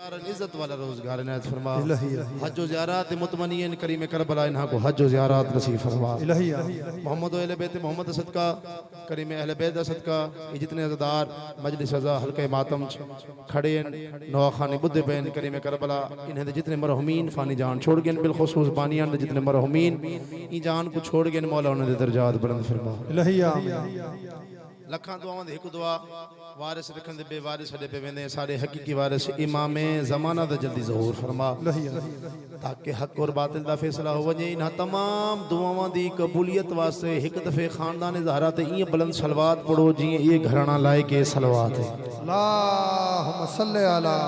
इज्जत वाला रोजगार इनायत फरमा। हज ज़ियारत मुतमनीन करीम करबला इन्हा को हज ज़ियारत नसीब फरमा। मोहम्मद अहले बैत मोहम्मद सदका करीम अहले बैत सदका ये जितने अज़दार मजलिस अज़ा हल्के मातम खड़े नवाखानी बुद्ध बैन करीम करबला इन्हें जितने मरहुमीन फानी जान छोड़ गए बिलखुसूस बानियान जितने मरहुमीन ई जान को छोड़ गए मौला उन्हें दर्जात बुलंद फरमा। लखा दुआवां दी हिकु दुआ वारिस रखन दे बेवारिस हडे पे वेंदे साडे हकीकी वारिस इमाम ज़माना दा जल्दी ज़हूर फरमा ताकि हक और बातिल दा फैसला हो वने। इन्हां तमाम दुआवां दी कबूलियत वास्ते एक दफे खानदान ज़हरा ते ई बुलंद सलवात पढ़ो जी ये घराना लाए के सलवात है। अल्लाहुम्मा सल्ली अला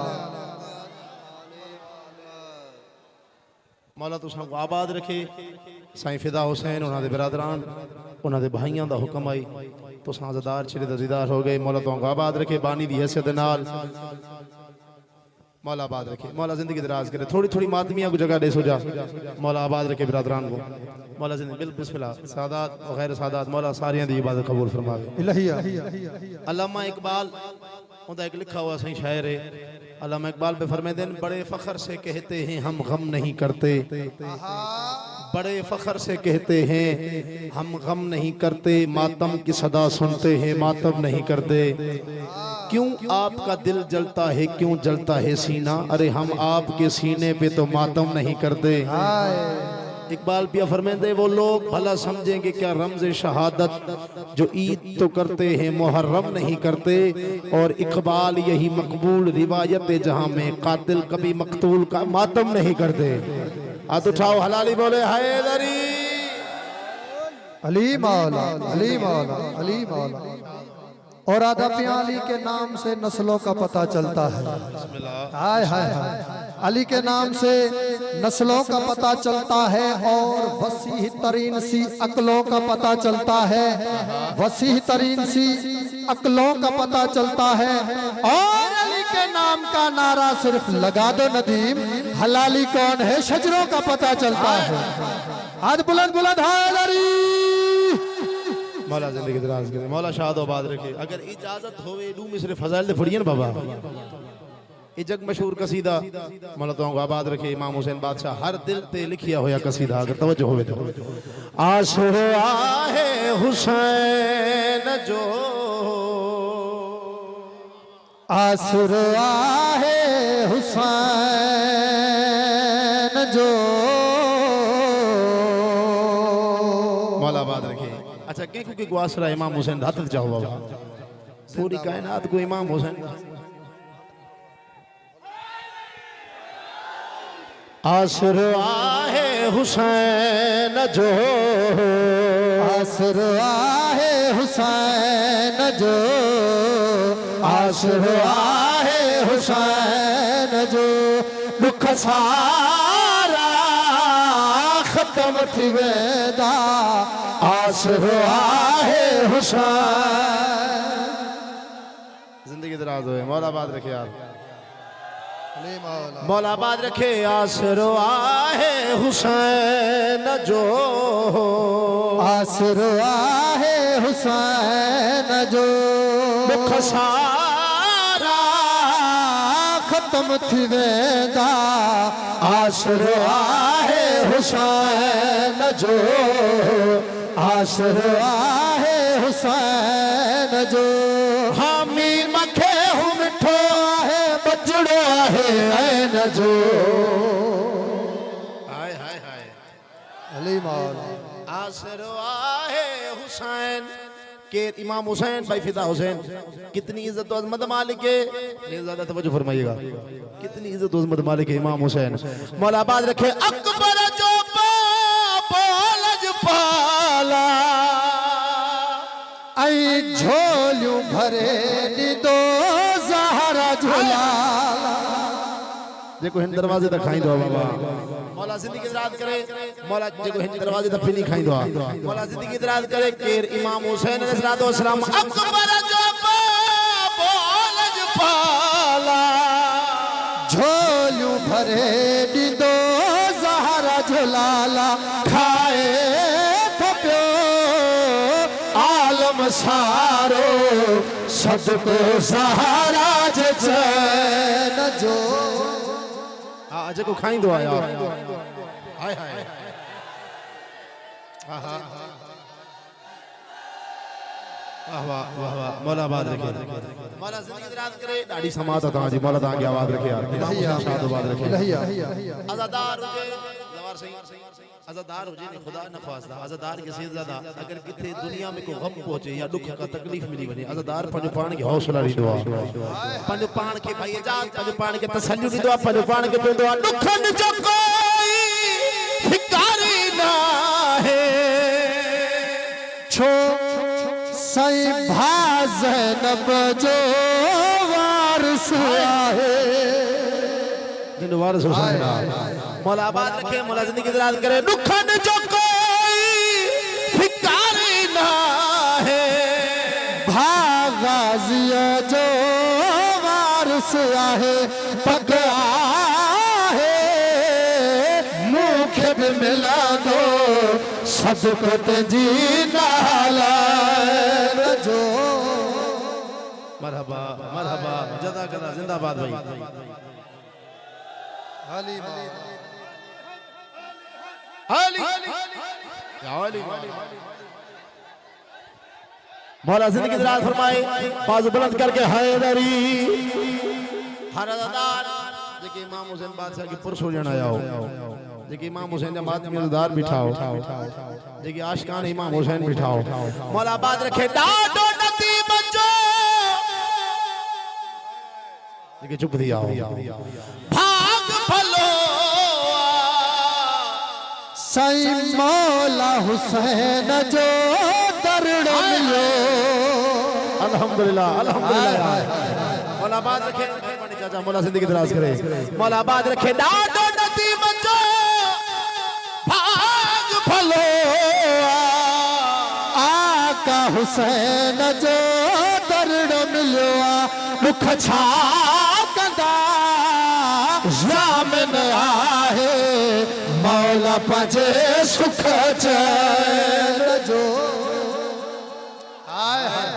मौला तुसां को आबाद रखे। साईं फिदा हुसैन उन्हां दे बिरादरान उन्हां दे भाइयां दा हुक्म आई तो साझेदार चिरे दीदार हो गए। मौला तो आबाद रखे बानी दी हैसियत नाल मौला आबाद रखे। मौला जिंदगी दराज करे। थोड़ी थोड़ी मातमियां को जगह दे सो जा मौला आबाद रखे बिरादरान को मौला जिंदगी बिल बिस्मिल्लाह सादात और गैर सादात मौला सारियां दी इबादत कबूल फरमावे। अल्लामा इकबाल उनका एक लिखा हुआ सही शायर है। अल्लामा इकबाल पे फरमाते हैं बड़े फख्र से कहते हैं हम गम नहीं करते, बड़े फख्र से कहते हैं हम गम नहीं करते, मातम की सदा सुनते हैं मातम नहीं करते। क्यों आपका दिल जलता है क्यों जलता है सीना, अरे हम आपके सीने पे तो मातम नहीं करते। इकबाल पिया फरमाते वो लोग भला समझेंगे क्या रमज़े शहादत जो ईद तो करते हैं मुहर्रम नहीं करते। और इकबाल यही मकबूल रिवायत है जहां में कातिल कभी मकतूल का मातम नहीं करते। हाथ उठाओ हलाली बोले हैदरी अली मौला अली मौला अली मौला। और आदब अली के नाम से नस्लों का पता चलता है। हाय हाय हाय अली के नाम से नस्लों का पता चलता है और वसीह तरीन सी अक्लों का पता चलता है, वसीह तरीन सी अक्लों का पता चलता है। और अली के नाम का नारा सिर्फ लगा दो नदीम हलाली कौन है शजरों का पता चलता है। आज बुलंद बुलंद हैदरी मौला जिंदगी दराज करे मौला शाद आबाद रखे। अगर इजाजत होवे दू में सिर्फ फजाइल दे फड़ियन बाबा ये जग मशहूर कसीदा मौला तो आबाद रखे। इमाम हुसैन बादशाह हर दिल ते लिखिया होया कसीदा अगर तवज्जो होवे तो आसरो आहे हुसैन जो आसरो आहे हुसैन जो मौला आबाद रखे। अच्छा के को गुआसरा इमाम हुसैन रात जाओ बाबा पूरी कायनात को इमाम हुसैन आसरो आहे हुसैन जो आसरो आहे हुसैन जो आसरो आहे हुसैन जो दुख सारा खत्म थी वेंदा आसरो आहे हुसैन। जिंदगी दराज होए मौला आबाद रखे यार मौला आबाद रखे। आसरो आहे हुसैन जो आसरो आहे हुसैन जो दुख सारा खत्म थी वेंदा आसरो आहे हुसैन जो आसरो आहे हुसैन जो। हामी मखे हूं मिठो आहे बजड़ो आहे ऐन जो। हाय हाय हाय अली मौला आसरो आहे हुसैन के इमाम हुसैन भाई फिदा हुसैन कितनी इज्जत और अजमत मालिक है। ज्यादा तवज्जो फरमाइएगा कितनी इज्जत और अजमत मालिक है इमाम हुसैन। मौला आबाद रखे। अकबर जो बोलज पाला आई झोलियों भरे दो ज़हरा झूला देखो हिंद दरवाजे तक खाई दो बाबा मौला जिंदगी दराज करे। मौला देखो हिंद दरवाजे तक फिनी खाई दो मौला जिंदगी दराज करे। केर इमाम हुसैन अलैहिस्सलाम अकबर जो बोलज पाला झोलियों भरे दो ज़हरा झूला खाए तो प्यो आलम सारो सदको सहारा जैन न जो हां जेको खाईंदो आ यार हाय हाय हां हां वाह वाह वाह वाह मौला आबाद रखे मौला जिंदगी दराज करे ॾाढी समात ता जी मौला तां की आवाज रखे यार शाद आबाद रखे आजादार हुजे जवार सही आजादार हुजे ने खुदा न ख्वास्ता आजादार के से ज्यादा अगर किथे दुनिया में को गम पहुंचे या दुख का तकलीफ मिली वने आजादार पंज पान के हौसला ॾींदो आ पंज पान के भाई आजाद पंज पान के तसल्ली ॾींदो आ पंज पान के पेंदो आ दुखन जो कोई फिकारी ना है छो सई भा ज़ैनब जो वारिस आहे जिन वारिस हुसैन मौला आबाद रखे मौला जिंदगी दराज करे दुखन जो कोई फिकारी ना है भागाजिया जो वारिस आहे पका है मुखे भी मिला दो सदको तुझी नाला जो मरहबा मरहबा जज़ाकल्लाह जिंदाबाद भाई अली अली या अली मौला जिंदगी दराज फरमाए बाजू बुलंद करके हैदरी हरदार जेके इमाम हुसैन बादशाह के पुरस हो जण आया हो जेके इमाम हुसैन जा मातमी अज़दार बिठा हो जेके आशिकान इमाम हुसैन बिठा हो मौला आबाद रखे डाडो नदी बचो जेके चुप थी आओ भाग फलो सई मौला हुसैन जो दरड़ मिलो अल्हम्दुलिल्लाह अल्हम्दुलिल्लाह मौला आबाद रखे चाचा मौला जिंदगी दराज करे मौला आबाद रखे डाडो नदी बचो भाग फलो आका हुसैन जो दरड़ मिलो दुख छा कंदा ज़ामिन आहे मौला पंजे सुख चैन जो हाय हाय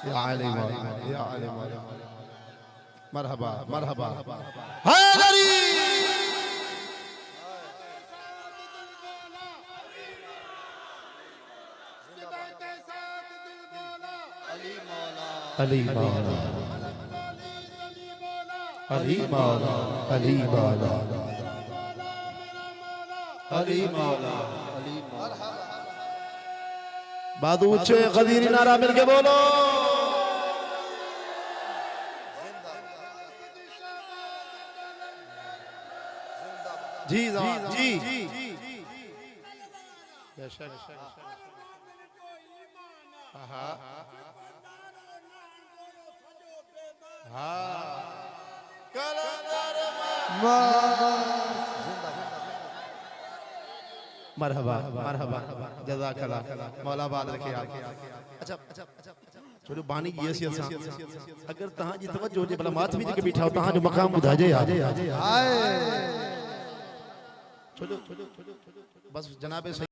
या अली मौला या अली मौला मरहबा मरहबा हैदरी अली मौला अली मौला अली मौला अली मौला बादू ऊंचे गदीरी नारा मिलके बोलो जी जी बेशक हाँ मरहबा मरहबा जज़ाकल्लाह मौला आबाद रखे अच्छा छोड़ो बानी की हैसियत सां अगर तहां जी तवज्जो जे भला माथवी जेके बीठा हो तहां जो मकाम बुधाजे यार हाय छोड़ो बस जनाब